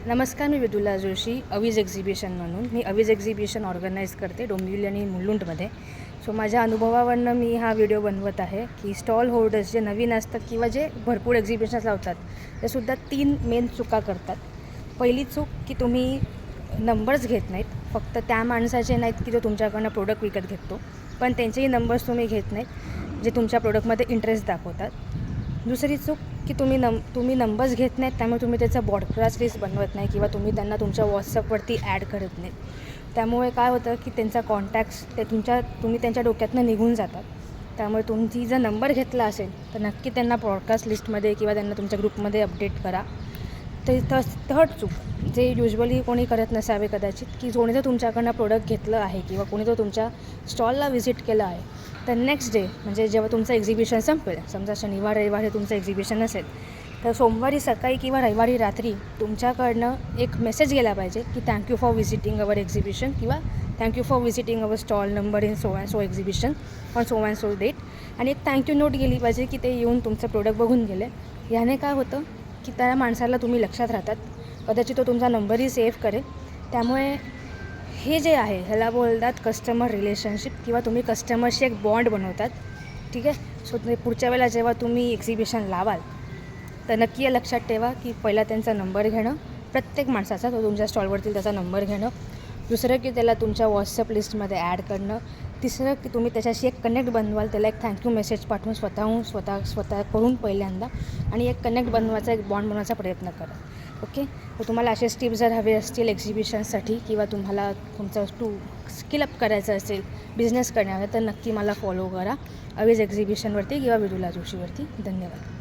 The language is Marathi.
नमस्कार, मी विदुला जोशी, अवीज एक्झिबिशन म्हणून. मी अवीज एक्झिबिशन ऑर्गनाईज करते डोंबिवली आणि मुलुंडमध्ये. सो माझ्या अनुभवावरनं मी हा व्हिडिओ बनवत आहे की स्टॉल होल्डर्स जे नवीन असतात किंवा जे भरपूर एक्झिबिशन्स लावतात ते सुद्धा 3 मेन चुका करतात. पहिली चूक की तुम्ही नंबर्स घेत नाहीत. फक्त त्या माणसाचे नाहीत की जो तुमच्याकडनं प्रोडक्ट विकत घेतो, पण त्यांचेही नंबर्स तुम्ही घेत नाहीत जे तुमच्या प्रोडक्टमध्ये इंटरेस्ट दाखवतात. दुसरी चूक की तुम्ही नंबर्स घेत नाहीत, त्यामुळे तुम्ही त्याचा ब्रॉडकास्ट लिस्ट बनवत नाही किंवा तुम्ही त्यांना तुमच्या व्हॉट्सअपवरती ॲड करत नाही. त्यामुळे काय होतं की त्यांचा कॉन्टॅक्ट्स तुम्ही त्यांच्या डोक्यातनं निघून जातात. त्यामुळे तुमची जर नंबर घेतला असेल तर नक्की त्यांना ब्रॉडकास्ट लिस्टमध्ये किंवा त्यांना तुमच्या ग्रुपमध्ये अपडेट करा. ते थर्ड चूक जे युजली कोणी करत नसावे कदाचित, की कोणी जर तुमच्याकडनं प्रोडक्ट घेतलं आहे किंवा कोणी जर तुमच्या स्टॉलला व्हिजिट केलं आहे तर नेक्स्ट डे म्हणजे जेव्हा तुमचं एक्झिबिशन संपेल, समजा शनिवार रविवार हे तुमचं एक्झिबिशन असेल तर सोमवारी सकाळी किंवा रविवारी रात्री तुमच्याकडनं एक मेसेज गेला पाहिजे की thank you for visiting our exhibition किंवा thank you for visiting our stall number in so and so exhibition on so and so date. आणि एक थँक्यू नोट गेली पाहिजे की ते येऊन तुमचं प्रोडक्ट बघून गेले. याने काय होतं की त्या माणसाला तुम्ही लक्षात राहतात, कदाचित तो तुमचा नंबरही सेव्ह करेल. त्यामुळे हे जे आहे ह्याला बोलतात कस्टमर रिलेशनशिप किंवा तुम्ही कस्टमरशी एक बॉन्ड बनवतात. ठीक आहे. सो पुढच्या वेळेला जेव्हा तुम्ही एक्झिबिशन लावाल तर नक्की हे लक्षात ठेवा की पहिला त्यांचा नंबर घेणं, प्रत्येक माणसाचा तो तुमच्या स्टॉलवरती त्याचा नंबर घेणं. दुसरं की त्याला तुमच्या व्हॉट्सअप लिस्टमध्ये ॲड करणं. तिसरं की तुम्ही त्याच्याशी एक कनेक्ट बनवाल, त्याला एक थँक्यू मेसेज पाठवून स्वतः करून पहिल्यांदा आणि एक कनेक्ट बनवायचा, एक बॉन्ड बनवायचा प्रयत्न करा. ओके. तर तुम्हाला असे टिप्स जर हवे असतील एक्झिबिशनसाठी किंवा तुम्हाला तुमचं स्किल अप करायचं असेल, बिझनेस करण्यावर, तर नक्की मला फॉलो करा अवीज एक्झिबिशनवरती किंवा विदुला जोशीवरती. धन्यवाद.